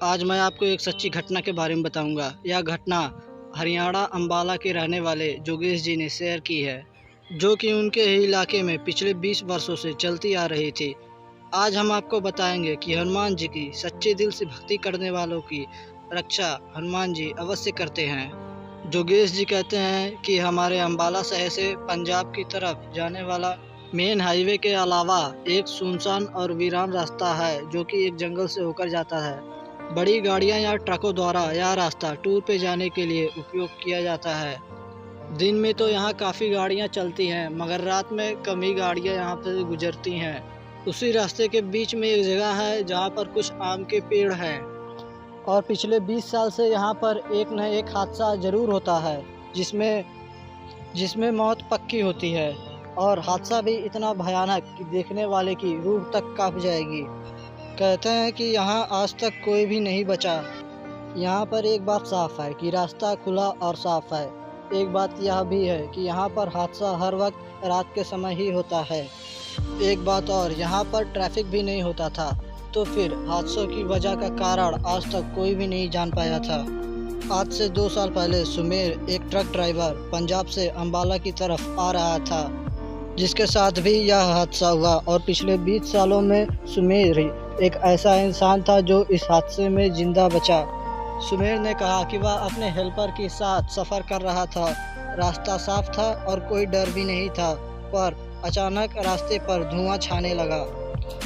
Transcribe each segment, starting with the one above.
आज मैं आपको एक सच्ची घटना के बारे में बताऊंगा। यह घटना हरियाणा अंबाला के रहने वाले जोगेश जी ने शेयर की है, जो कि उनके ही इलाके में पिछले 20 वर्षों से चलती आ रही थी। आज हम आपको बताएंगे कि हनुमान जी की सच्चे दिल से भक्ति करने वालों की रक्षा हनुमान जी अवश्य करते हैं। जोगेश जी कहते हैं कि हमारे अंबाला शहर से पंजाब की तरफ जाने वाला मेन हाईवे के अलावा एक सुनसान और वीरान रास्ता है, जो कि एक जंगल से होकर जाता है। बड़ी गाड़ियां या ट्रकों द्वारा यह रास्ता टूर पे जाने के लिए उपयोग किया जाता है। दिन में तो यहाँ काफ़ी गाड़ियाँ चलती हैं, मगर रात में कम ही गाड़ियाँ यहाँ पर गुजरती हैं। उसी रास्ते के बीच में एक जगह है जहाँ पर कुछ आम के पेड़ हैं, और पिछले 20 साल से यहाँ पर एक न एक हादसा ज़रूर होता है, जिसमें जिसमें मौत पक्की होती है। और हादसा भी इतना भयानक कि देखने वाले की रूह तक कांप जाएगी। कहते हैं कि यहाँ आज तक कोई भी नहीं बचा। यहाँ पर एक बात साफ है कि रास्ता खुला और साफ है। एक बात यह भी है कि यहाँ पर हादसा हर वक्त रात के समय ही होता है। एक बात और, यहाँ पर ट्रैफिक भी नहीं होता था, तो फिर हादसों की वजह का कारण आज तक कोई भी नहीं जान पाया था। आज से 2 साल पहले सुमेर, एक ट्रक ड्राइवर, पंजाब से अंबाला की तरफ आ रहा था, जिसके साथ भी यह हादसा हुआ। और पिछले 20 सालों में सुमेर ही एक ऐसा इंसान था जो इस हादसे में जिंदा बचा। सुमेर ने कहा कि वह अपने हेल्पर के साथ सफ़र कर रहा था। रास्ता साफ था और कोई डर भी नहीं था, पर अचानक रास्ते पर धुआं छाने लगा।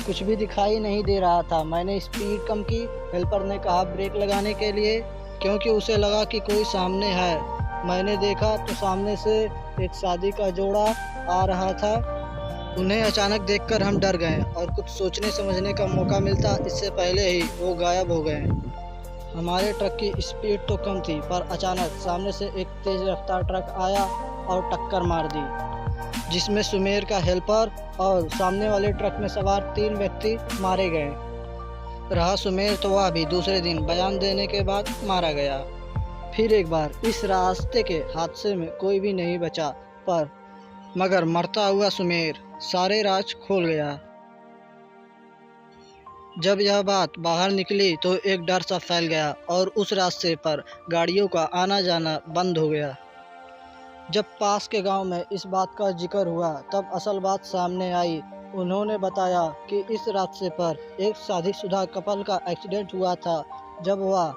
कुछ भी दिखाई नहीं दे रहा था। मैंने स्पीड कम की। हेल्पर ने कहा ब्रेक लगाने के लिए, क्योंकि उसे लगा कि कोई सामने है। मैंने देखा तो सामने से एक शादी का जोड़ा आ रहा था। उन्हें अचानक देखकर हम डर गए और कुछ सोचने समझने का मौका मिलता इससे पहले ही वो गायब हो गए। हमारे ट्रक की स्पीड तो कम थी, पर अचानक सामने से एक तेज रफ्तार ट्रक आया और टक्कर मार दी, जिसमें सुमेर का हेल्पर और सामने वाले ट्रक में सवार 3 व्यक्ति मारे गए। रहा सुमेर, तो वह भी दूसरे दिन बयान देने के बाद मारा गया। फिर एक बार इस रास्ते के हादसे में कोई भी नहीं बचा, मगर मरता हुआ सुमेर सारे राज खोल गया। जब यह बात बाहर निकली तो एक डर सा फैल गया और उस रास्ते पर गाड़ियों का आना जाना बंद हो गया। जब पास के गांव में इस बात का जिक्र हुआ, तब असल बात सामने आई। उन्होंने बताया कि इस रास्ते पर एक शादीशुदा कपल का एक्सीडेंट हुआ था। जब वह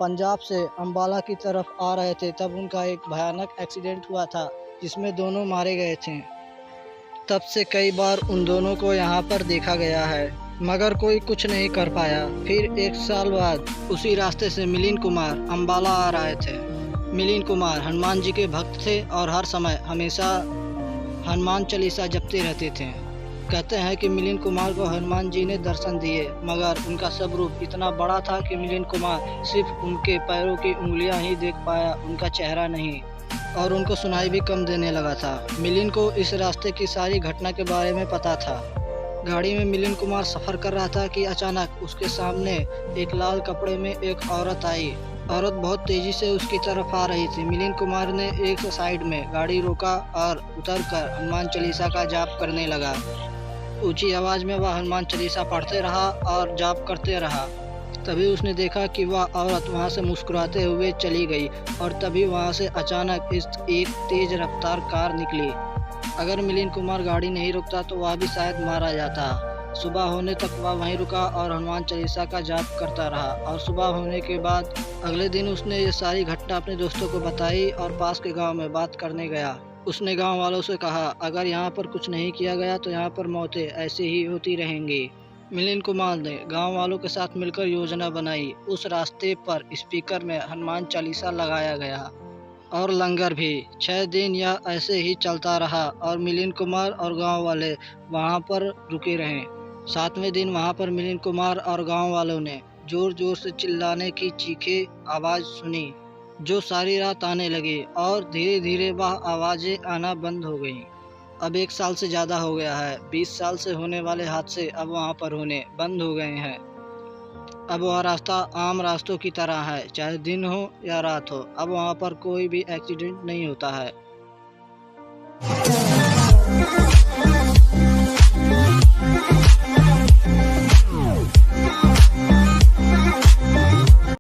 पंजाब से अंबाला की तरफ आ रहे थे, तब उनका एक भयानक एक्सीडेंट हुआ था, जिसमें दोनों मारे गए थे। तब से कई बार उन दोनों को यहाँ पर देखा गया है, मगर कोई कुछ नहीं कर पाया। फिर 1 साल बाद उसी रास्ते से मिलिंद कुमार अंबाला आ रहे थे। मिलिंद कुमार हनुमान जी के भक्त थे और हर समय हमेशा हनुमान चालीसा जपते रहते थे। कहते हैं कि मिलिंद कुमार को हनुमान जी ने दर्शन दिए, मगर उनका स्वरूप इतना बड़ा था कि मिलिंद कुमार सिर्फ उनके पैरों की उंगलियां ही देख पाया, उनका चेहरा नहीं, और उनको सुनाई भी कम देने लगा था। मिलिंद को इस रास्ते की सारी घटना के बारे में पता था। गाड़ी में मिलिंद कुमार सफ़र कर रहा था कि अचानक उसके सामने एक लाल कपड़े में एक औरत आई। औरत बहुत तेज़ी से उसकी तरफ आ रही थी। मिलिंद कुमार ने एक साइड में गाड़ी रोका और उतरकर हनुमान चालीसा का जाप करने लगा। ऊंची आवाज़ में वह हनुमान चालीसा पढ़ते रहा और जाप करते रहा। तभी उसने देखा कि वह औरत वहां से मुस्कुराते हुए चली गई, और तभी वहां से अचानक एक तेज रफ्तार कार निकली। अगर मिलिंद कुमार गाड़ी नहीं रुकता तो वह भी शायद मारा जाता। सुबह होने तक वह वहीं रुका और हनुमान चालीसा का जाप करता रहा। और सुबह होने के बाद अगले दिन उसने ये सारी घटना अपने दोस्तों को बताई और पास के गांव में बात करने गया। उसने गांव वालों से कहा, अगर यहाँ पर कुछ नहीं किया गया तो यहाँ पर मौतें ऐसे ही होती रहेंगी। मिलिंद कुमार ने गांव वालों के साथ मिलकर योजना बनाई। उस रास्ते पर स्पीकर में हनुमान चालीसा लगाया गया और लंगर भी। 6 दिन यह ऐसे ही चलता रहा और मिलिंद कुमार और गांव वाले वहां पर रुके रहे। 7वें दिन वहां पर मिलिंद कुमार और गांव वालों ने जोर जोर से चिल्लाने की चीखें आवाज़ सुनी, जो सारी रात आने लगी, और धीरे धीरे वह आवाज़ें आना बंद हो गईं। अब 1 साल से ज़्यादा हो गया है। 20 साल से होने वाले हादसे अब वहाँ पर होने बंद हो गए हैं। अब वह रास्ता आम रास्तों की तरह है, चाहे दिन हो या रात हो। अब वहाँ पर कोई भी एक्सीडेंट नहीं होता है।